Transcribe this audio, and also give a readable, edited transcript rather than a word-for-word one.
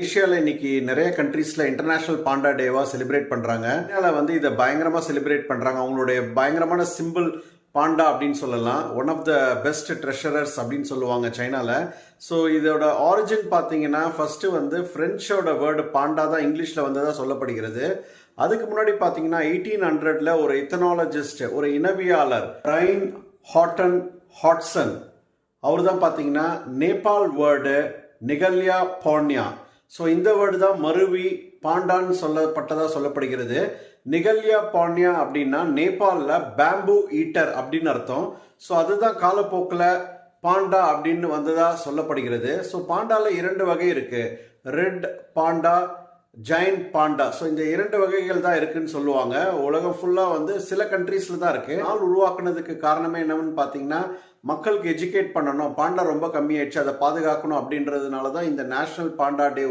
ஏஷியாவில் இன்னைக்கு நிறைய கண்ட்ரீஸ்ல international Panda டேவா celebrate பண்றாங்க. இந்தியாவில் வந்து இதை பயங்கரமா செலிப்ரேட் பண்றாங்க. அவங்களுடைய பயங்கரமான சிம்பிள் பாண்டா அப்படின்னு சொல்லலாம். ஒன் ஆஃப் த பெஸ்ட் ட்ரெஷரர்ஸ் அப்படின்னு சொல்லுவாங்க சைனால. ஸோ இதோட ஆரிஜின் பார்த்தீங்கன்னா ஃபர்ஸ்ட் வந்து பிரெஞ்சோட வேர்டு பாண்டா தான் இங்கிலீஷ்ல வந்ததா சொல்லப்படுகிறது. அதுக்கு முன்னாடி பார்த்தீங்கன்னா 1800ல ஒரு இத்தனாலஜிஸ்ட், ஒரு இனவியாளர் ரைன் ஹாட்டன் ஹாட்சன், அவர் தான் பார்த்தீங்கன்னா நேபாள் வேர்டு நிகல்யா பாண்யா. ஸோ இந்த வேர்டு தான் மருவி பாண்டான்னு சொல்லப்பட்டதா சொல்லப்படுகிறது. நிகல்யா பாண்யா அப்படின்னா நேபாளில் பேம்பு ஈட்டர் அப்படின்னு அர்த்தம். ஸோ அதுதான் காலப்போக்கில் பாண்டா அப்படின்னு வந்ததா சொல்லப்படுகிறது. ஸோ பாண்டால 2 வகை இருக்கு, red Panda, giant Panda. So இந்த 2 வகைகள் தான் இருக்குன்னு சொல்லுவாங்க. உலகம் ஃபுல்லா வந்து சில கண்ட்ரீஸ்ல தான் இருக்கு. நாள் உருவாக்குனதுக்கு காரணமே என்னன்னு பாத்தீங்கன்னா மக்களுக்கு எஜுகேட் பண்ணணும். பாண்டா ரொம்ப கம்மியாயிடுச்சு, அதை பாதுகாக்கணும் அப்படின்றதுனால தான் இந்த நேஷனல் பாண்டா டே